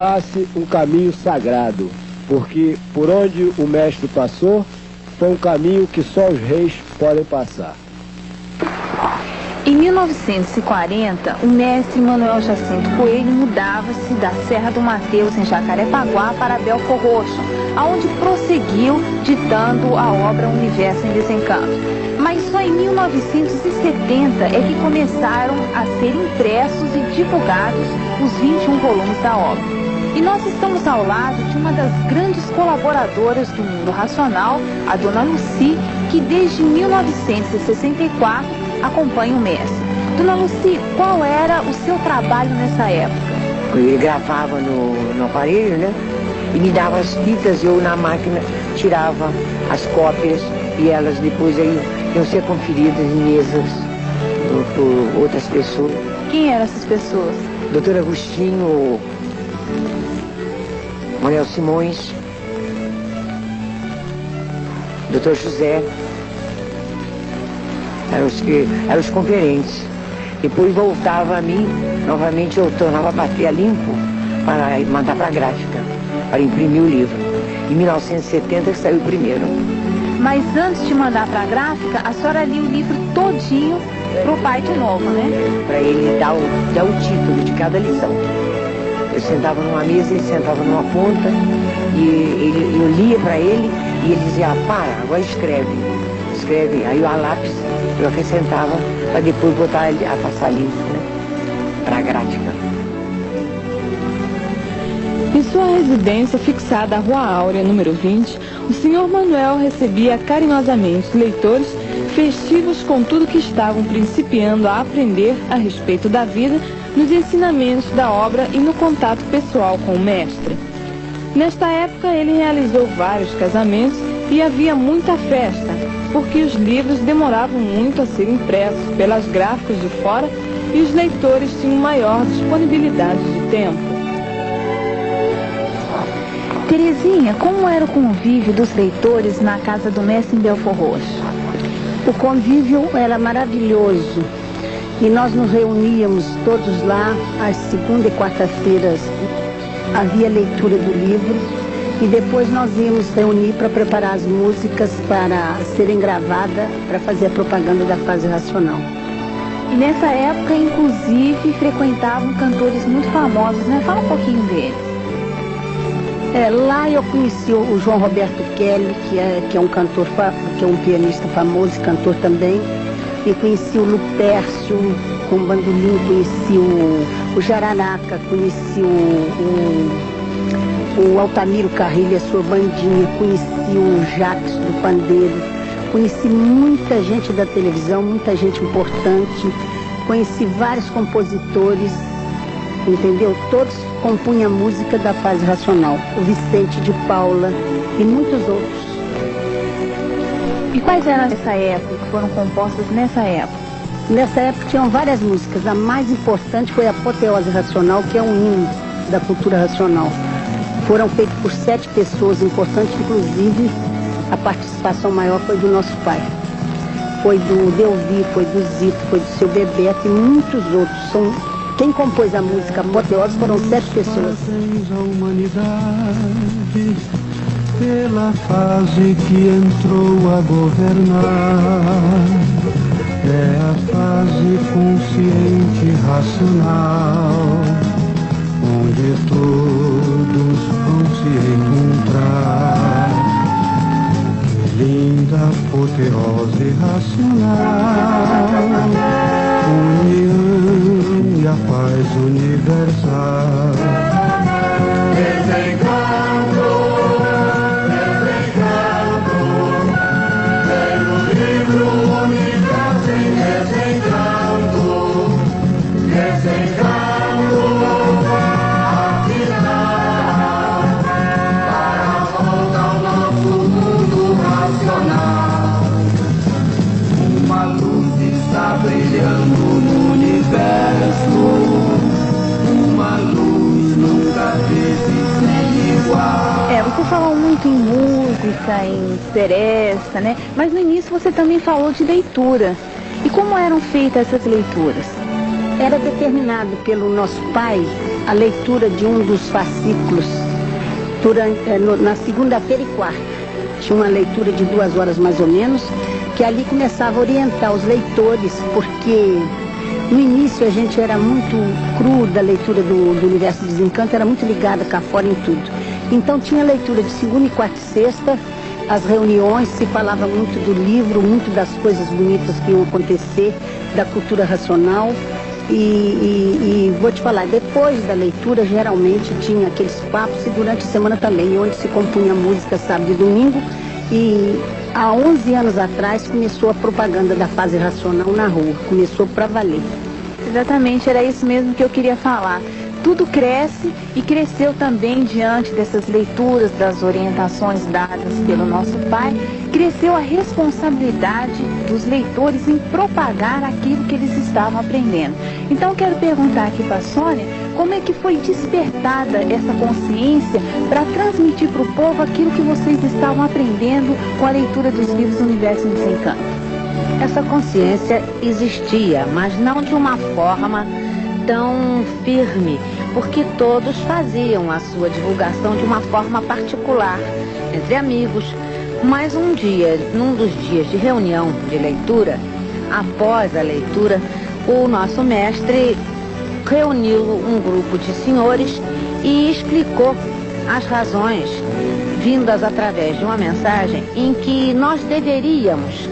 passe um caminho sagrado, porque por onde o mestre passou, foi um caminho que só os reis podem passar. Em 1940, o mestre Manuel Jacinto Coelho mudava-se da Serra do Mateus, em Jacarepaguá, para Belfor Roxo, aonde prosseguiu ditando a obra Universo em Desencanto. Mas só em 1970 é que começaram a ser impressos e divulgados os 21 volumes da obra. E nós estamos ao lado de uma das grandes colaboradoras do mundo racional, a dona Lucy, que desde 1964 acompanha o mestre. Dona Lucy, qual era o seu trabalho nessa época? Ele gravava no aparelho, né? E me dava as fitas, eu na máquina tirava as cópias e elas depois aí iam ser conferidas em mesas por outras pessoas. Quem eram essas pessoas? Doutor Agostinho, Manuel Simões, Doutor José, eram os conferentes. Depois voltava a mim, novamente eu tornava a bater a limpo para mandar para a gráfica, para imprimir o livro. Em 1970 que saiu o primeiro. Mas antes de mandar para a gráfica, a senhora lia o livro todinho para o pai de novo, né? Para ele dar o título de cada lição. Eu sentava numa mesa, ele sentava numa ponta, e eu lia para ele, e ele dizia, para, agora escreve. Aí a lápis eu acrescentava para depois botar a passar limpo, né? Para a gráfica. Em sua residência fixada à Rua Áurea, número 20, o senhor Manuel recebia carinhosamente os leitores festivos com tudo que estavam principiando a aprender a respeito da vida, nos ensinamentos da obra e no contato pessoal com o mestre. Nesta época ele realizou vários casamentos e havia muita festa, porque os livros demoravam muito a ser impressos pelas gráficas de fora e os leitores tinham maior disponibilidade de tempo. Terezinha, como era o convívio dos leitores na casa do mestre em Belfor Roxo? O convívio era maravilhoso e nós nos reuníamos todos lá, às segunda e quarta-feiras havia leitura do livro e depois nós íamos reunir para preparar as músicas para serem gravadas, para fazer a propaganda da fase racional. E nessa época, inclusive, frequentavam cantores muito famosos, né? Fala um pouquinho deles. Lá eu conheci o João Roberto Kelly, que é um cantor, que é um pianista famoso e cantor também. E conheci o Lupércio com bandolim, conheci o Jararaca, conheci o Altamiro Carrilho e a sua bandinha, conheci o Jacques do pandeiro, conheci muita gente da televisão, muita gente importante, conheci vários compositores, entendeu? Todos compunham a música da fase racional, o Vicente de Paula e muitos outros. E quais eram nessa época, que foram compostas nessa época? Nessa época tinham várias músicas, a mais importante foi a Apoteose Racional, que é um hino da cultura racional. Foram feitos por 7 pessoas importantes, inclusive a participação maior foi do nosso pai. Foi do Delvi, foi do Zito, foi do seu Bebeto e muitos outros. Quem compôs a música Apoteose foram 7 pessoas. A humanidade, pela fase que entrou a governar, é a fase consciente racional, onde todos vão se encontrar. Linda apoteose racional, união e a paz universal. Desencanto, desencanto, tem o livro Universo em Desencanto, desencanto, afinal, para a volta ao nosso mundo racional. Uma luz está brilhando no universo, uma luz nunca teve sem igual. Você falou muito em música, em seresta, né? Mas no início você também falou de leitura. E como eram feitas essas leituras? Era determinado pelo nosso pai a leitura de um dos fascículos na segunda-feira e quarta. Tinha uma leitura de 2 horas mais ou menos, que ali começava a orientar os leitores, porque no início a gente era muito cru da leitura do Universo do Desencanto, era muito ligada cá fora em tudo. Então tinha leitura de segunda e quarta e sexta, as reuniões, se falava muito do livro, muito das coisas bonitas que iam acontecer, da cultura racional. E vou te falar, depois da leitura, geralmente tinha aqueles papos, e durante a semana também, onde se compunha música sábado e domingo. E há 11 anos atrás começou a propaganda da fase racional na rua, começou para valer. Exatamente, era isso mesmo que eu queria falar. Tudo cresce e cresceu também diante dessas leituras, das orientações dadas pelo nosso pai. Cresceu a responsabilidade dos leitores em propagar aquilo que eles estavam aprendendo. Então, quero perguntar aqui para a Sônia, como é que foi despertada essa consciência para transmitir para o povo aquilo que vocês estavam aprendendo com a leitura dos livros do Universo em Desencanto? Essa consciência existia, mas não de uma forma tão firme, porque todos faziam a sua divulgação de uma forma particular, entre amigos. Mas um dia, num dos dias de reunião de leitura, após a leitura, o nosso mestre reuniu um grupo de senhores e explicou as razões vindas através de uma mensagem em que nós deveríamos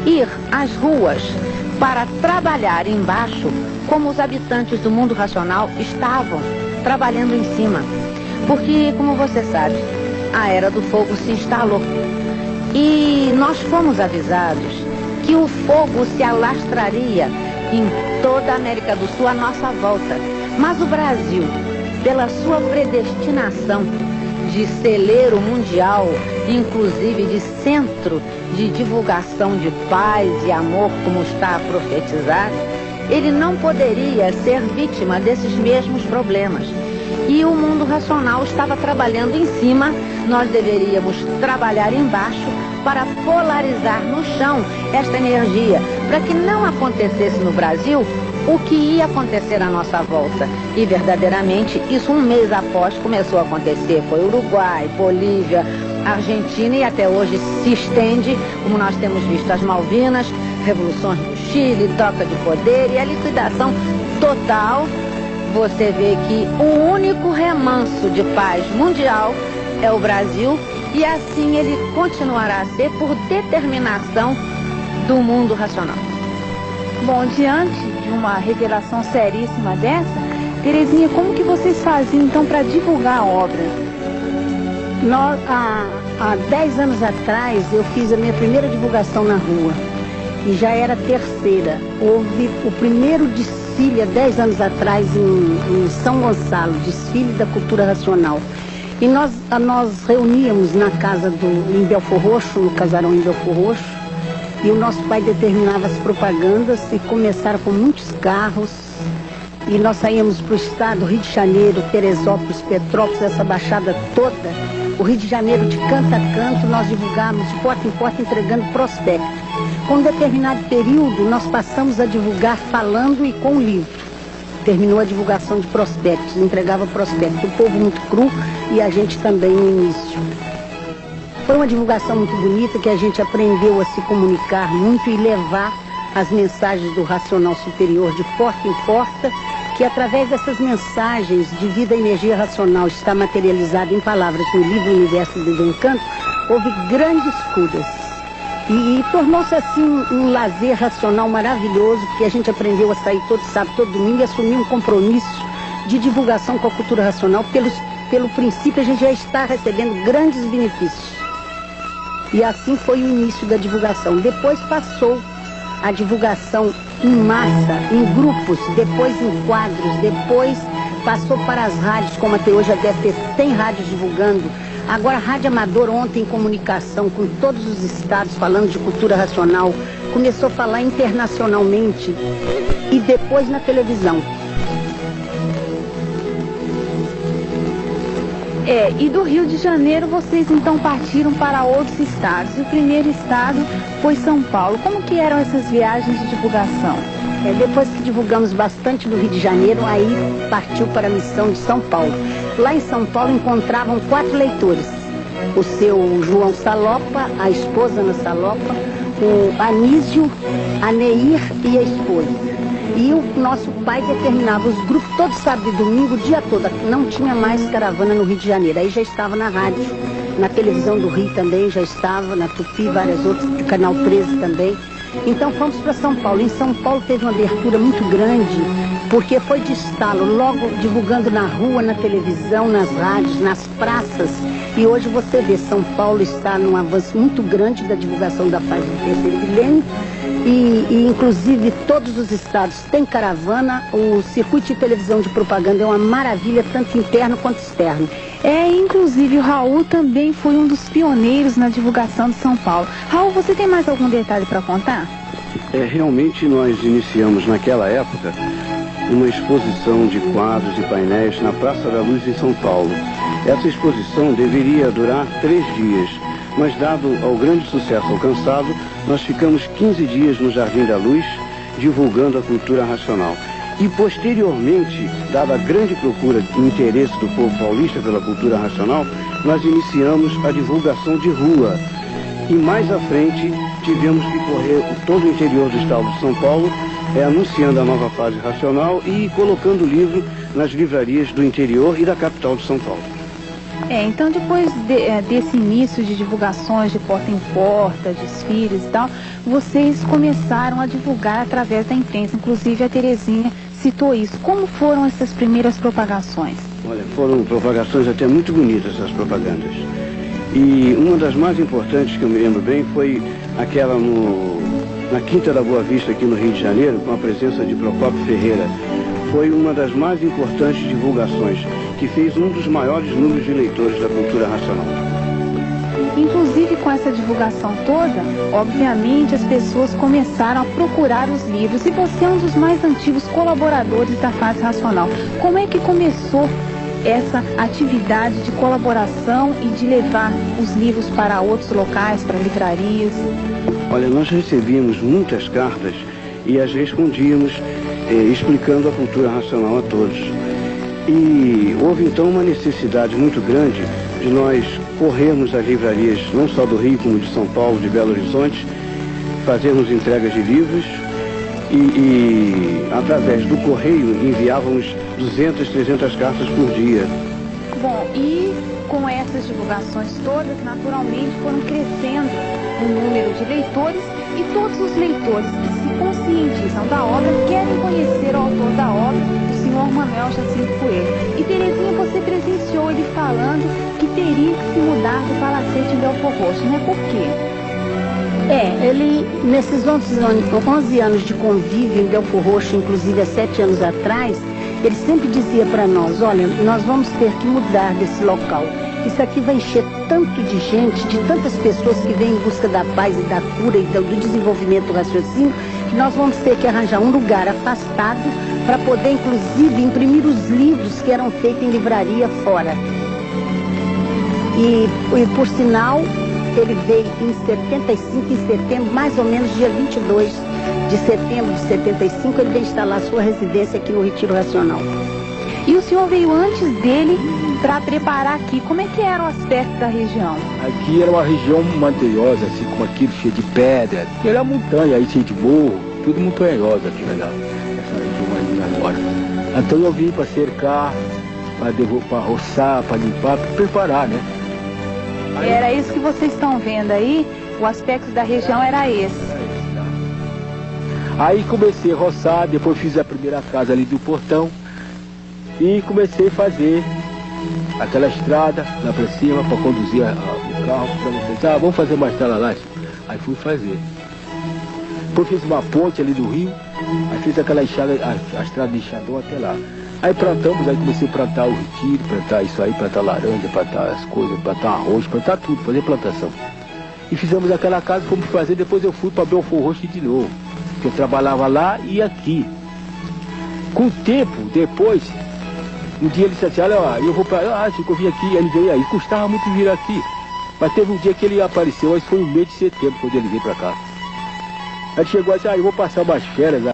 ir às ruas para trabalhar embaixo como os habitantes do mundo racional estavam trabalhando em cima. Porque, como você sabe, a Era do Fogo se instalou. E nós fomos avisados que o fogo se alastraria em toda a América do Sul à nossa volta. Mas o Brasil, pela sua predestinação de celeiro mundial, inclusive de centro de divulgação de paz e amor, como está profetizado, ele não poderia ser vítima desses mesmos problemas. E o mundo racional estava trabalhando em cima, nós deveríamos trabalhar embaixo para polarizar no chão esta energia, para que não acontecesse no Brasil o que ia acontecer à nossa volta. E verdadeiramente, isso um mês após começou a acontecer. Foi Uruguai, Bolívia, Argentina e até hoje se estende, como nós temos visto, as Malvinas, revoluções do Chile, troca de poder e a liquidação total. Você vê que o único remanso de paz mundial é o Brasil, e assim ele continuará a ser por determinação do mundo racional. Bom, diante de uma revelação seríssima dessa, Terezinha, como que vocês faziam então para divulgar a obra? Nós, há 10 anos atrás, eu fiz a minha primeira divulgação na rua. E já era a terceira. Houve o primeiro desfile há 10 anos atrás em São Gonçalo, desfile da cultura racional. E nós reuníamos na casa em Belfor Roxo, no casarão em Belfor Roxo, e o nosso pai determinava as propagandas e começaram com muitos carros. E nós saímos para o estado, Rio de Janeiro, Teresópolis, Petrópolis, essa baixada toda. O Rio de Janeiro, de canto a canto, nós divulgávamos de porta em porta, entregando prospecto. Com um determinado período, nós passamos a divulgar falando e com o livro. Terminou a divulgação de prospectos, entregava prospectos. O povo muito cru e a gente também no início. Foi uma divulgação muito bonita, que a gente aprendeu a se comunicar muito e levar as mensagens do racional superior de porta em porta, que através dessas mensagens de vida e energia racional está materializada em palavras no livro Universo do Desencanto, houve grandes curas. E tornou-se assim um lazer racional maravilhoso, porque a gente aprendeu a sair todo sábado, todo domingo e assumir um compromisso de divulgação com a cultura racional. Pelo princípio, a gente já está recebendo grandes benefícios. E assim foi o início da divulgação. Depois passou a divulgação em massa, em grupos, depois em quadros, depois passou para as rádios, como até hoje a DFT tem rádios divulgando. Agora, a Rádio Amador, ontem em comunicação com todos os estados, falando de cultura racional, começou a falar internacionalmente e depois na televisão. E do Rio de Janeiro vocês então partiram para outros estados. E o primeiro estado foi São Paulo. Como que eram essas viagens de divulgação? Depois que divulgamos bastante do Rio de Janeiro, aí partiu para a missão de São Paulo. Lá em São Paulo encontravam 4 leitores. O seu João Salopa, a esposa Ana Salopa, o Anísio, a Neir e a esposa. E o nosso pai determinava os grupos todo sábado e domingo, o dia todo. Não tinha mais caravana no Rio de Janeiro. Aí já estava na rádio, na televisão do Rio também já estava, na Tupi, várias outras, Canal 13 também. Então fomos para São Paulo. Em São Paulo teve uma abertura muito grande, porque foi de estalo, logo divulgando na rua, na televisão, nas rádios, nas praças. E hoje você vê, São Paulo está num avanço muito grande da divulgação da paz do terceiro milênio. E inclusive todos os estados têm caravana. O circuito de televisão de propaganda é uma maravilha, tanto interno quanto externo. Inclusive o Raul também foi um dos pioneiros na divulgação de São Paulo. Raul, você tem mais algum detalhe para contar? Realmente nós iniciamos naquela época uma exposição de quadros e painéis na Praça da Luz em São Paulo. Essa exposição deveria durar 3 dias. Mas dado ao grande sucesso alcançado, nós ficamos 15 dias no Jardim da Luz, divulgando a cultura racional. E posteriormente, dada a grande procura e interesse do povo paulista pela cultura racional, nós iniciamos a divulgação de rua. E mais à frente, tivemos que correr todo o interior do estado de São Paulo, anunciando a nova fase racional e colocando o livro nas livrarias do interior e da capital de São Paulo. Então depois desse início de divulgações de porta em porta, desfiles e tal, vocês começaram a divulgar através da imprensa, inclusive a Terezinha citou isso. Como foram essas primeiras propagações? Olha, foram propagações até muito bonitas, as propagandas. E uma das mais importantes que eu me lembro bem foi aquela na Quinta da Boa Vista, aqui no Rio de Janeiro, com a presença de Procópio Ferreira. Foi uma das mais importantes divulgações, que fez um dos maiores números de leitores da cultura racional. Inclusive com essa divulgação toda, obviamente as pessoas começaram a procurar os livros. E você é um dos mais antigos colaboradores da Fase Racional. Como é que começou essa atividade de colaboração e de levar os livros para outros locais, para livrarias? Olha, nós recebíamos muitas cartas e as respondíamos explicando a cultura racional a todos. E houve então uma necessidade muito grande de nós corrermos as livrarias, não só do Rio, como de São Paulo, de Belo Horizonte, fazermos entregas de livros e através do correio enviávamos 200, 300 cartas por dia. Bom, e com essas divulgações todas, naturalmente foram crescendo o número de leitores, e todos os leitores que se conscientizam da obra querem conhecer o autor da obra, o senhor Manuel Jacinto Coelho. E Terezinha, você presenciou ele falando que teria que se mudar do Palacete em Belford Roxo, né? Por quê? Ele, nesses 11 anos de convívio em Belford Roxo, inclusive há 7 anos atrás, ele sempre dizia para nós: olha, nós vamos ter que mudar desse local. Isso aqui vai encher tanto de gente, de tantas pessoas que vêm em busca da paz e da cura e do desenvolvimento do raciocínio, que nós vamos ter que arranjar um lugar afastado para poder, inclusive, imprimir os livros que eram feitos em livraria fora. E por sinal, ele veio em 75, em setembro, mais ou menos dia 22 de setembro de 75, ele veio instalar sua residência aqui no Retiro Racional. E o senhor veio antes dele para preparar aqui. Como é que era o aspecto da região? Aqui era uma região montanhosa, assim, como aquilo cheio de pedra. Era montanha, aí cheio de morro, tudo montanhoso aqui, legal. Essa região aí agora. Então eu vim para cercar, para roçar, para limpar, para preparar, né? Aí, era isso que vocês estão vendo aí? O aspecto da região era esse. Aí comecei a roçar, depois fiz a primeira casa ali do portão e comecei a fazer aquela estrada lá para cima para conduzir o carro. Para vamos fazer uma estrada lá. Aí fui fazer. Depois fiz uma ponte ali do rio, aí fiz aquela enxada, a estrada de enxadão até lá. Aí plantamos, aí comecei a plantar o retiro, plantar isso aí, plantar laranja, plantar as coisas, plantar arroz, plantar tudo, fazer plantação. E fizemos aquela casa, fomos fazer, depois eu fui para Belford Roxo de novo. Eu trabalhava lá e aqui. Com o tempo, depois, Um dia ele disse assim, olha, eu vou para... Chico, eu vim aqui, ele veio aí, custava muito vir aqui. Mas teve um dia que ele apareceu, mas foi no mês de setembro, quando ele veio para cá. Aí chegou e disse, eu vou passar umas férias